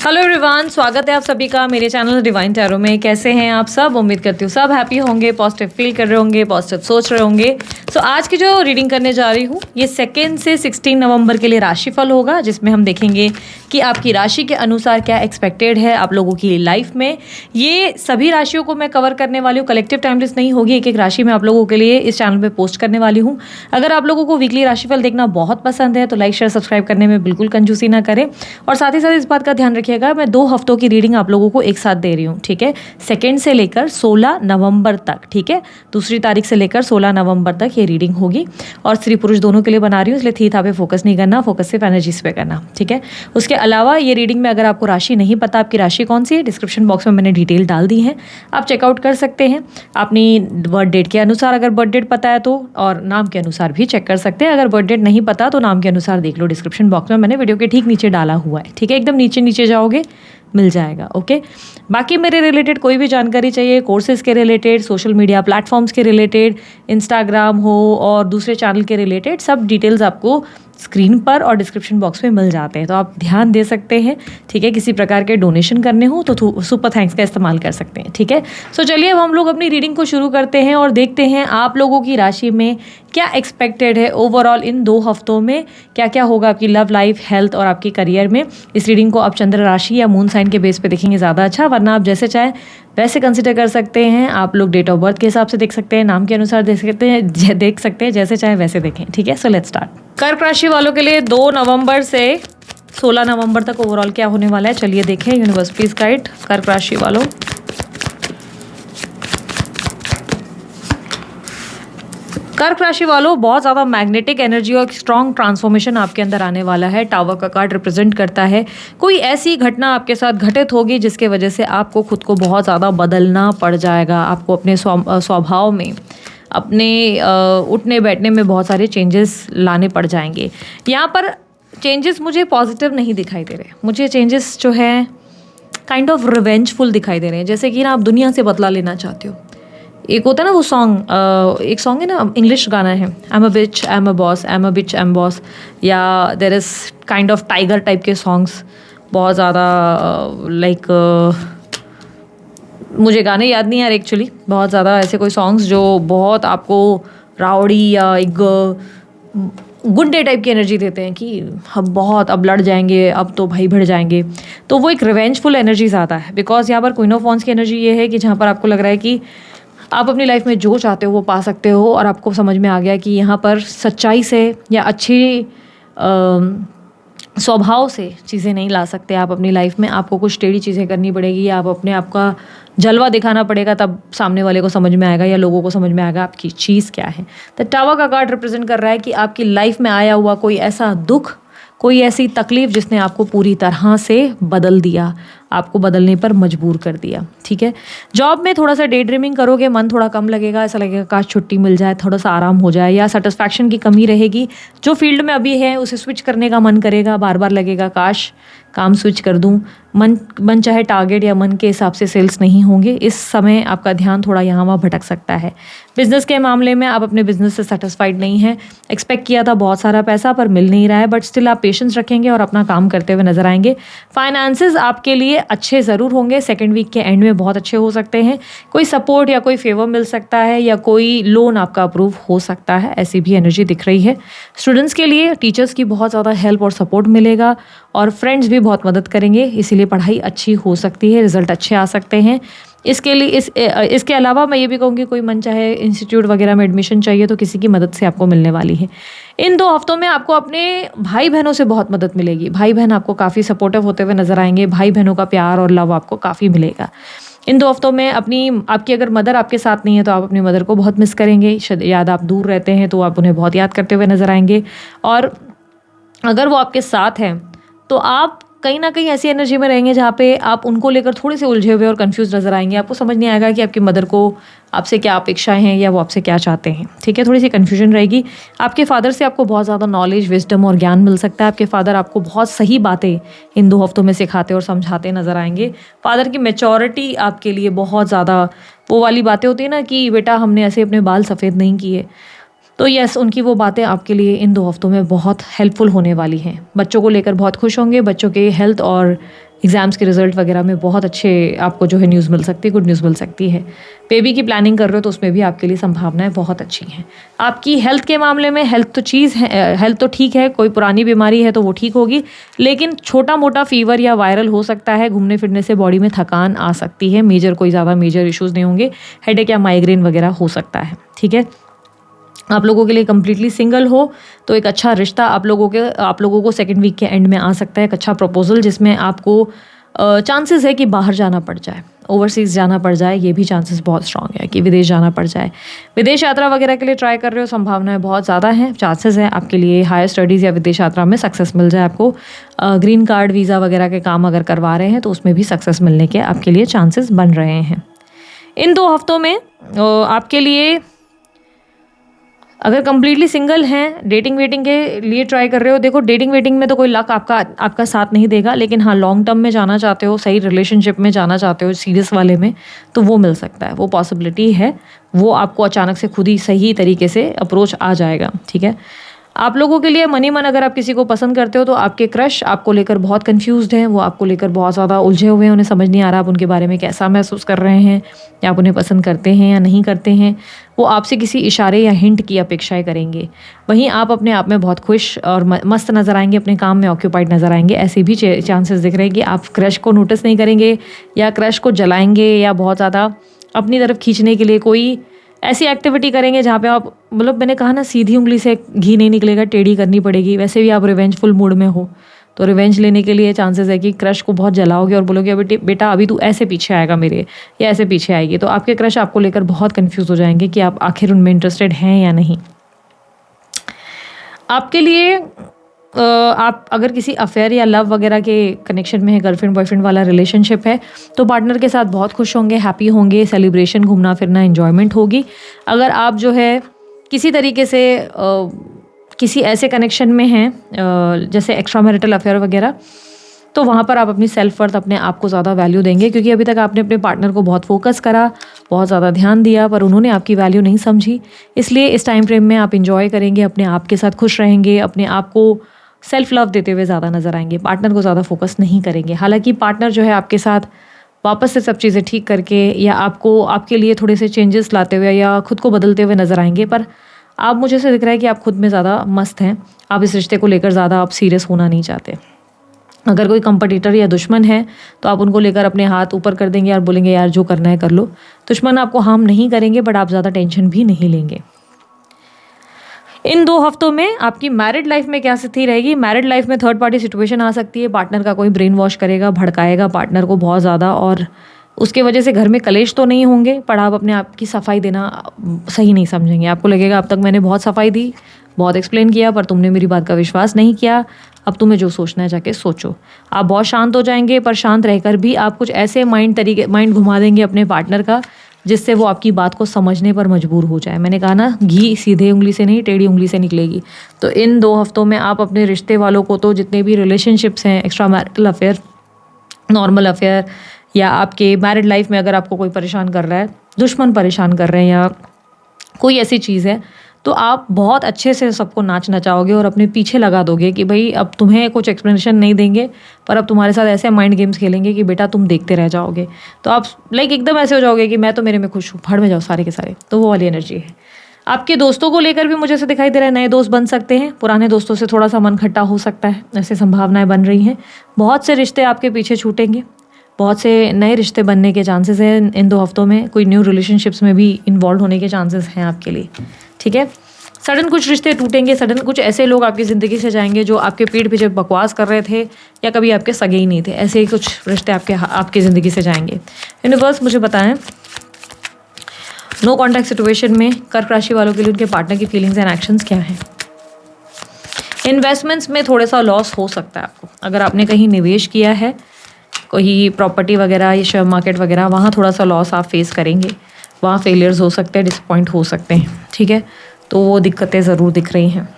Hello everyone, स्वागत है आप सभी का मेरे चैनल डिवाइन टैरो में। कैसे हैं आप सब? उम्मीद करती हूँ सब हैप्पी होंगे, पॉजिटिव फील कर रहे होंगे, पॉजिटिव सोच रहे होंगे। सो आज की जो रीडिंग करने जा रही हूँ ये 2 से 16 नवंबर के लिए राशिफल होगा, जिसमें हम देखेंगे कि आपकी राशि के अनुसार क्या एक्सपेक्टेड है आप लोगों की लाइफ में। ये सभी राशियों को मैं कवर करने वाली हूँ, कलेक्टिव टाइमलेस नहीं होगी, एक एक राशि मैं आप लोगों के लिए इस चैनल पर पोस्ट करने वाली हूँ। अगर आप लोगों को वीकली राशिफल देखना बहुत पसंद है तो लाइक शेयर सब्सक्राइब करने में बिल्कुल कंजूसी ना करें। और साथ ही साथ इस बात का ध्यान रखिएगा, मैं 2 हफ्तों की रीडिंग आप लोगों को एक साथ दे रही हूँ, ठीक है। 2 से लेकर 16 नवंबर तक, ठीक है। 2 तारीख से लेकर 16 नवंबर तक ये रीडिंग होगी और स्त्री पुरुष दोनों के लिए बना रही हूँ, इसलिए थी था पे फोकस नहीं करना, फोकस सिर्फ एनर्जीज पे करना, ठीक है। उसके अलावा ये रीडिंग में अगर आपको राशि नहीं पता आपकी राशि कौन सी है, डिस्क्रिप्शन बॉक्स में मैंने डिटेल डाल दी है, आप चेकआउट कर सकते हैं अपनी बर्थ डेट के अनुसार। अगर बर्थ डेट पता है तो, और नाम के अनुसार भी चेक कर सकते हैं। अगर बर्थ डेट नहीं पता तो नाम के अनुसार देख लो, डिस्क्रिप्शन बॉक्स में मैंने वीडियो के ठीक नीचे डाला हुआ है, ठीक है। एकदम नीचे नीचे जाओगे मिल जाएगा, ओके। बाकी मेरे रिलेटेड कोई भी जानकारी चाहिए, कोर्सेज के रिलेटेड, सोशल मीडिया प्लेटफॉर्म्स के रिलेटेड, इंस्टाग्राम हो और दूसरे चैनल के रिलेटेड, सब डिटेल्स आपको स्क्रीन पर और डिस्क्रिप्शन बॉक्स में मिल जाते हैं, तो आप ध्यान दे सकते हैं, ठीक है। किसी प्रकार के डोनेशन करने हो तो सुपर थैंक्स का इस्तेमाल कर सकते हैं, ठीक है। सो चलिए अब हम लोग अपनी रीडिंग को शुरू करते हैं और देखते हैं आप लोगों की राशि में क्या एक्सपेक्टेड है ओवरऑल इन 2 हफ्तों में, क्या क्या होगा आपकी लव लाइफ, हेल्थ और आपकी करियर में। इस रीडिंग को आप चंद्र राशि या मून साइन के बेस पे देखेंगे ज़्यादा अच्छा, वरना आप जैसे चाहे वैसे कंसिडर कर सकते हैं। आप लोग डेट ऑफ बर्थ के हिसाब से देख सकते हैं, नाम के अनुसार देख सकते हैं, जैसे चाहे वैसे देखें, ठीक है। So let's start. कर्क राशि वालों के लिए 2 नवंबर से 16 नवंबर तक ओवरऑल क्या होने वाला है, चलिए देखें। यूनिवर्स प्लीज गाइड कर्क राशि वालों। कर्क राशि वालों, बहुत ज़्यादा मैग्नेटिक एनर्जी और स्ट्रॉन्ग ट्रांसफॉर्मेशन आपके अंदर आने वाला है। टावर का कार्ड रिप्रेजेंट करता है कोई ऐसी घटना आपके साथ घटित होगी जिसके वजह से आपको खुद को बहुत ज़्यादा बदलना पड़ जाएगा। आपको अपने स्वभाव में, अपने उठने बैठने में बहुत सारे चेंजेस लाने पड़ जाएंगे। यहाँ पर चेंजेस मुझे पॉजिटिव नहीं दिखाई दे रहे, मुझे चेंजेस जो है काइंड ऑफ रिवेंजफुल दिखाई दे रहे हैं। जैसे कि ना आप दुनिया से बदला लेना चाहते हो। एक होता है ना वो सॉन्ग, एक सॉन्ग है ना, इंग्लिश गाना है, I am a bitch I am a boss, I am a bitch I am boss, या there is kind of tiger type के सॉन्ग्स बहुत ज़्यादा लाइक मुझे गाने याद नहीं यार एक्चुअली, बहुत ज़्यादा ऐसे कोई सॉन्ग्स जो बहुत आपको रावड़ी या एक गुंडे टाइप की एनर्जी देते हैं कि हम बहुत अब लड़ जाएंगे, अब तो भाई भिड़ जाएंगे। तो वो एक रिवेंजफुल एनर्जी आता है, बिकॉज यहाँ पर क्वीन ऑफ वॉन्ड्स की एनर्जी ये है कि जहाँ पर आपको लग रहा है कि आप अपनी लाइफ में जो चाहते हो वो पा सकते हो, और आपको समझ में आ गया कि यहाँ पर सच्चाई से या अच्छी स्वभाव से चीज़ें नहीं ला सकते आप अपनी लाइफ में। आपको कुछ टेढ़ी चीज़ें करनी पड़ेगी, आप अपने आप का जलवा दिखाना पड़ेगा, तब सामने वाले को समझ में आएगा या लोगों को समझ में आएगा आपकी चीज़ क्या है। तो टावर का कार्ड रिप्रेजेंट कर रहा है कि आपकी लाइफ में आया हुआ कोई ऐसा दुख, कोई ऐसी तकलीफ जिसने आपको पूरी तरह से बदल दिया, आपको बदलने पर मजबूर कर दिया, ठीक है। जॉब में थोड़ा सा डे ड्रीमिंग करोगे, मन थोड़ा कम लगेगा, ऐसा लगेगा काश छुट्टी मिल जाए, थोड़ा सा आराम हो जाए, या सेटिस्फैक्शन की कमी रहेगी। जो फील्ड में अभी है उसे स्विच करने का मन करेगा, बार बार लगेगा काश काम स्विच कर दूं। मन चाहे टारगेट या मन के हिसाब से सेल्स नहीं होंगे। इस समय आपका ध्यान थोड़ा यहाँ वहाँ भटक सकता है। बिजनेस के मामले में आप अपने बिजनेस से सेटिस्फाइड नहीं हैं, एक्सपेक्ट किया था बहुत सारा पैसा पर मिल नहीं रहा है, बट स्टिल आप पेशेंस रखेंगे और अपना काम करते हुए नजर आएंगे। फाइनेंसेस आपके लिए अच्छे ज़रूर होंगे, 2nd वीक के एंड में बहुत अच्छे हो सकते हैं। कोई सपोर्ट या कोई फेवर मिल सकता है, या कोई लोन आपका अप्रूव हो सकता है, ऐसी भी एनर्जी दिख रही है। स्टूडेंट्स के लिए टीचर्स की बहुत ज़्यादा हेल्प और सपोर्ट मिलेगा, और फ्रेंड्स भी बहुत मदद करेंगे, इसीलिए पढ़ाई अच्छी हो सकती है, रिजल्ट अच्छे आ सकते हैं। इसके लिए इसके अलावा मैं ये भी कहूँगी कोई मन चाहे इंस्टीट्यूट वगैरह में एडमिशन चाहिए तो किसी की मदद से आपको मिलने वाली है। इन 2 हफ्तों में आपको अपने भाई बहनों से बहुत मदद मिलेगी। भाई बहन आपको काफ़ी सपोर्टिव होते हुए नजर आएंगे, भाई बहनों का प्यार और लव आपको काफ़ी मिलेगा इन 2 हफ्तों में। आपकी अगर मदर आपके साथ नहीं है तो आप अपनी मदर को बहुत मिस करेंगे, याद आप दूर रहते हैं तो आप उन्हें बहुत याद करते हुए नजर आएंगे, और अगर वो आपके साथ हैं तो आप कहीं ना कहीं ऐसी एनर्जी में रहेंगे जहाँ पे आप उनको लेकर थोड़े से उलझे हुए और कंफ्यूज नजर आएंगे। आपको समझ नहीं आएगा कि आपकी मदर को आपसे क्या अपेक्षाएं हैं या वो आपसे क्या चाहते हैं, ठीक है। थोड़ी सी कन्फ्यूजन रहेगी। आपके फादर से आपको बहुत ज़्यादा नॉलेज, विजडम और ज्ञान मिल सकता है। आपके फादर आपको बहुत सही बातें इन 2 हफ्तों में सिखाते और समझाते नजर आएंगे। फादर की मैच्योरिटी आपके लिए बहुत ज़्यादा, वो वाली बातें होती है ना कि बेटा हमने ऐसे अपने बाल सफ़ेद नहीं किए, तो यस, उनकी वो बातें आपके लिए इन 2 हफ्तों में बहुत हेल्पफुल होने वाली हैं। बच्चों को लेकर बहुत खुश होंगे, बच्चों के हेल्थ और एग्ज़ाम्स के रिजल्ट वगैरह में बहुत अच्छे आपको जो है न्यूज़ मिल सकती है, गुड न्यूज़ मिल सकती है। बेबी की प्लानिंग कर रहे हो तो उसमें भी आपके लिए संभावनाएं बहुत अच्छी हैं। आपकी हेल्थ के मामले में हेल्थ तो चीज़ है, हेल्थ तो ठीक है, कोई पुरानी बीमारी है तो वो ठीक होगी, लेकिन छोटा मोटा फीवर या वायरल हो सकता है। घूमने फिरने से बॉडी में थकान आ सकती है, मेजर कोई ज़्यादा मेजर इश्यूज़ नहीं होंगे। हेडेक या माइग्रेन वगैरह हो सकता है, ठीक है। आप लोगों के लिए कम्प्लीटली सिंगल हो तो एक अच्छा रिश्ता आप लोगों को सेकंड वीक के एंड में आ सकता है, एक अच्छा प्रपोजल जिसमें आपको चांसेस है कि बाहर जाना पड़ जाए, ओवरसीज़ जाना पड़ जाए, ये भी चांसेस बहुत स्ट्रांग है कि विदेश जाना पड़ जाए। विदेश यात्रा वगैरह के लिए ट्राई कर रहे हो, संभावनाएं बहुत ज़्यादा हैं, चांसेस है आपके लिए हायर स्टडीज़ या विदेश यात्रा में सक्सेस मिल जाए आपको। ग्रीन कार्ड वीज़ा वगैरह के काम अगर करवा रहे हैं तो उसमें भी सक्सेस मिलने के आपके लिए चांसेस बन रहे हैं। इन 2 हफ्तों में आपके लिए अगर कम्प्लीटली सिंगल हैं, डेटिंग वेटिंग के लिए ट्राई कर रहे हो, देखो डेटिंग वेटिंग में तो कोई लक आपका साथ नहीं देगा, लेकिन हाँ लॉन्ग टर्म में जाना चाहते हो, सही रिलेशनशिप में जाना चाहते हो, सीरियस वाले में, तो वो मिल सकता है, वो पॉसिबिलिटी है। वो आपको अचानक से खुद ही सही तरीके से अप्रोच आ जाएगा, ठीक है। आप लोगों के लिए मनी मन, अगर आप किसी को पसंद करते हो तो आपके क्रश आपको लेकर बहुत कंफ्यूज्ड हैं, वो आपको लेकर बहुत ज़्यादा उलझे हुए हैं, उन्हें समझ नहीं आ रहा आप उनके बारे में कैसा महसूस कर रहे हैं, या आप उन्हें पसंद करते हैं या नहीं करते हैं। वो आपसे किसी इशारे या हिंट की अपेक्षाएं करेंगे। वहीं आप अपने आप में बहुत खुश और मस्त नज़र आएंगे, अपने काम में ऑक्यूपाइड नज़र आएंगे। ऐसे भी चांसेस दिख रहे हैं कि आप क्रश को नोटिस नहीं करेंगे या क्रश को जलाएंगे या बहुत ज़्यादा अपनी तरफ खींचने के लिए कोई ऐसी एक्टिविटी करेंगे जहाँ पे आप, मतलब मैंने कहा ना, सीधी उंगली से घी नहीं निकलेगा, टेढ़ी करनी पड़ेगी। वैसे भी आप रिवेंजफुल मूड में हो तो रिवेंज लेने के लिए चांसेस है कि क्रश को बहुत जलाओगे और बोलोगे बेटा अभी तू ऐसे पीछे आएगा मेरे, या ऐसे पीछे आएगी। तो आपके क्रश आपको लेकर बहुत कंफ्यूज हो जाएंगे कि आप आखिर उनमें इंटरेस्टेड हैं या नहीं। आपके लिए आप अगर किसी अफेयर या लव वगैरह के कनेक्शन में है, गर्लफ्रेंड बॉयफ्रेंड वाला रिलेशनशिप है, तो पार्टनर के साथ बहुत खुश होंगे, हैप्पी होंगे, सेलिब्रेशन, घूमना फिरना, एंजॉयमेंट होगी। अगर आप जो है किसी तरीके से किसी ऐसे कनेक्शन में हैं जैसे एक्स्ट्रा मैरिटल अफेयर वगैरह, तो वहाँ पर आप अपनी सेल्फ वर्थ, अपने आप को ज़्यादा वैल्यू देंगे, क्योंकि अभी तक आपने अपने पार्टनर को बहुत फोकस करा, बहुत ज़्यादा ध्यान दिया, पर उन्होंने आपकी वैल्यू नहीं समझी। इसलिए इस टाइम फ्रेम में आप इंजॉय करेंगे, अपने आप के साथ खुश रहेंगे, अपने आप को सेल्फ लव देते हुए ज़्यादा नज़र आएंगे, पार्टनर को ज़्यादा फोकस नहीं करेंगे। हालांकि पार्टनर जो है आपके साथ वापस से सब चीज़ें ठीक करके या आपको आपके लिए थोड़े से चेंजेस लाते हुए या खुद को बदलते हुए नज़र आएंगे, पर आप, मुझे से दिख रहा है कि आप खुद में ज़्यादा मस्त हैं, आप इस रिश्ते को लेकर ज़्यादा आप सीरियस होना नहीं चाहते। अगर कोई कंपटीटर या दुश्मन है तो आप उनको लेकर अपने हाथ ऊपर कर देंगे और बोलेंगे यार जो करना है कर लो। दुश्मन आपको हार्म नहीं करेंगे, बट आप ज़्यादा टेंशन भी नहीं लेंगे। इन 2 हफ्तों में आपकी मैरिड लाइफ में क्या स्थिति रहेगी? मैरिड लाइफ में थर्ड पार्टी सिचुएशन आ सकती है, पार्टनर का कोई ब्रेन वॉश करेगा, भड़काएगा पार्टनर को बहुत ज़्यादा, और उसके वजह से घर में कलेश तो नहीं होंगे, पर आप अपने आप की सफाई देना सही नहीं समझेंगे। आपको लगेगा अब तक मैंने बहुत सफाई दी, बहुत एक्सप्लेन किया, पर तुमने मेरी बात का विश्वास नहीं किया, अब तुम्हें जो सोचना है जाके सोचो। आप बहुत शांत हो जाएंगे, पर शांत रहकर भी आप कुछ ऐसे माइंड घुमा देंगे अपने पार्टनर का जिससे वो आपकी बात को समझने पर मजबूर हो जाए। मैंने कहा ना, घी सीधे उंगली से नहीं टेढ़ी उंगली से निकलेगी। तो इन 2 हफ्तों में आप अपने रिश्ते वालों को, तो जितने भी रिलेशनशिप्स हैं, extra marital affair, normal affair, या आपके मैरिड लाइफ में अगर आपको कोई परेशान कर रहा है, दुश्मन परेशान कर रहे हैं या कोई ऐसी चीज़ है, तो आप बहुत अच्छे से सबको नाच नचाओगे और अपने पीछे लगा दोगे कि भाई अब तुम्हें कुछ एक्सप्लेनेशन नहीं देंगे, पर अब तुम्हारे साथ ऐसे माइंड गेम्स खेलेंगे कि बेटा तुम देखते रह जाओगे। तो आप एकदम ऐसे हो जाओगे कि मैं तो मेरे में खुश हूँ, भाड़ में जाओ सारे के सारे। तो वो वाली एनर्जी है। आपके दोस्तों को लेकर भी मुझे ऐसे दिखाई दे रहा है, नए दोस्त बन सकते हैं, पुराने दोस्तों से थोड़ा सा मन खट्टा हो सकता है, ऐसे संभावनाएं बन रही हैं। बहुत से रिश्ते आपके पीछे छूटेंगे, बहुत से नए रिश्ते बनने के चांसेस हैं इन 2 हफ्तों में। कोई न्यू रिलेशनशिप्स में भी इन्वॉल्व होने के चांसेस हैं आपके लिए, ठीक है। सडन कुछ रिश्ते टूटेंगे, सडन कुछ ऐसे लोग आपकी ज़िंदगी से जाएंगे जो आपके पीठ पीछे बकवास कर रहे थे या कभी आपके सगे ही नहीं थे, ऐसे ही कुछ रिश्ते आपकी ज़िंदगी से जाएंगे। यूनिवर्स मुझे बताएं, नो कॉन्टैक्ट सिचुएशन में कर्क राशि वालों के लिए उनके पार्टनर की फीलिंग्स एंड एक्शंस क्या हैं। इन्वेस्टमेंट्स में थोड़ा सा लॉस हो सकता है आपको, अगर आपने कहीं निवेश किया है, कोई प्रॉपर्टी वगैरह या शेयर मार्केट वगैरह, वहाँ थोड़ा सा लॉस आप फेस करेंगे, वहाँ फेलियर्स हो सकते हैं, डिसअपॉइंट हो सकते हैं, ठीक है। तो वो दिक्कतें ज़रूर दिख रही हैं।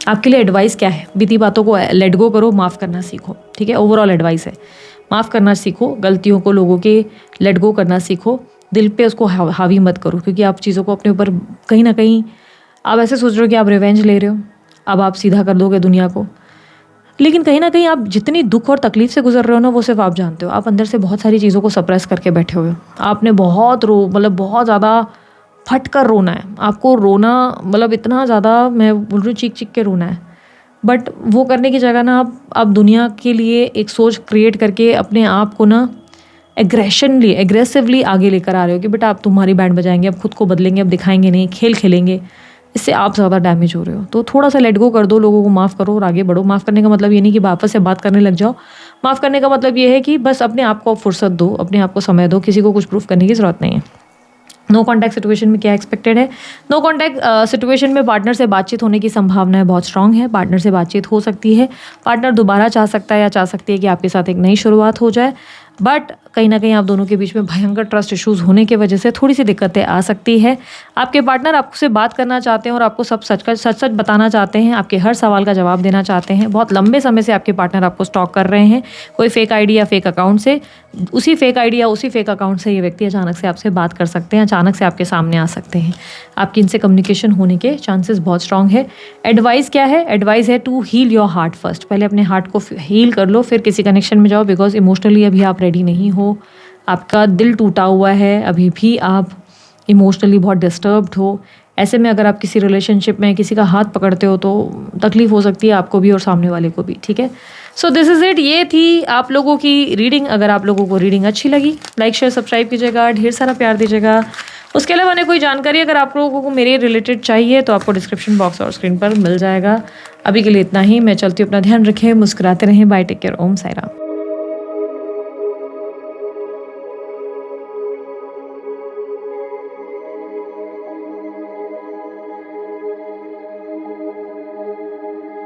आपके लिए एडवाइस क्या है? बीती बातों को लेट गो करो, माफ़ करना सीखो, ठीक है। ओवरऑल एडवाइस है, माफ़ करना सीखो, गलतियों को लोगों के लेट गो करना सीखो, दिल पे उसको हावी मत करो, क्योंकि आप चीज़ों को अपने ऊपर कहीं ना कहीं आप ऐसे सोच रहे हो कि आप रिवेंज ले रहे हो, अब आप सीधा कर दोगे दुनिया को। लेकिन कहीं न कहीं आप जितनी दुःख और तकलीफ़ से गुज़र रहे हो ना, वो सिर्फ़ आप जानते हो। आप अंदर से बहुत सारी चीज़ों को सप्रेस करके बैठे हुए हो। आपने बहुत मतलब बहुत ज़्यादा फट कर रोना है। आपको रोना मतलब इतना ज़्यादा, मैं बोल रही हूँ, चीख-चीख के रोना है। बट वो करने की जगह ना आप दुनिया के लिए एक सोच क्रिएट करके अपने आप को ना एग्रेसिवली आगे लेकर आ रहे हो कि बेटा अब तुम्हारी बैंड बजाएँगे, अब खुद को बदलेंगे, अब दिखाएँगे नहीं, खेल खेलेंगे। इससे आप ज़्यादा डैमेज हो रहे हो। तो थोड़ा सा लेट गो कर दो, लोगों को माफ़ करो और आगे बढ़ो। माफ़ करने का मतलब ये नहीं कि वापस से बात करने लग जाओ। माफ़ करने का मतलब ये है कि बस अपने आप को फुर्सत दो, अपने आप को समय दो, किसी को कुछ प्रूफ करने की ज़रूरत नहीं है। नो कॉन्टैक्ट सिचुएशन में क्या एक्सपेक्टेड है? नो कॉन्टैक्ट सिचुएशन में पार्टनर से बातचीत होने की संभावनाएं बहुत स्ट्रांग है। पार्टनर से बातचीत हो सकती है। पार्टनर दोबारा चाह सकता है या चाह सकती है कि आपके साथ एक नई शुरुआत हो जाए। बट कहीं ना कहीं आप दोनों के बीच में भयंकर ट्रस्ट इश्यूज होने की वजह से थोड़ी सी दिक्कतें आ सकती है। आपके पार्टनर आपसे बात करना चाहते हैं और आपको सब सच सच बताना चाहते हैं। आपके हर सवाल का जवाब देना चाहते हैं। बहुत लंबे समय से आपके पार्टनर आपको स्टॉक कर रहे हैं, कोई फेक आईडी या फेक अकाउंट से। उसी फेक आईडी या उसी फेक अकाउंट से ये व्यक्ति अचानक से आपसे बात कर सकते हैं, अचानक से आपके सामने आ सकते हैं। आपकी इनसे कम्युनिकेशन होने के चांसेस बहुत स्ट्रांग है। एडवाइस क्या है? एडवाइस है to heal your heart first. पहले अपने हार्ट को हील कर लो, फिर किसी कनेक्शन में जाओ। बिकॉज इमोशनली अभी आप रेडी नहीं हो, आपका दिल टूटा हुआ है, अभी भी आप इमोशनली बहुत डिस्टर्ब्ड हो। ऐसे में अगर आप किसी रिलेशनशिप में किसी का हाथ पकड़ते हो तो तकलीफ हो सकती है आपको भी और सामने वाले को भी। ठीक है, सो दिस इज़ इट। ये थी आप लोगों की रीडिंग। अगर आप लोगों को रीडिंग अच्छी लगी, लाइक शेयर सब्सक्राइब कीजिएगा, ढेर सारा प्यार दीजिएगा। उसके अलावा मैंने कोई जानकारी अगर आप लोगों को मेरे रिलेटेड चाहिए तो आपको डिस्क्रिप्शन बॉक्स और स्क्रीन पर मिल जाएगा। अभी के लिए इतना ही। मैं चलती हूँ, अपना ध्यान रखें, मुस्कुराते रहें। बाय, टेक केयर, ओम साई राम।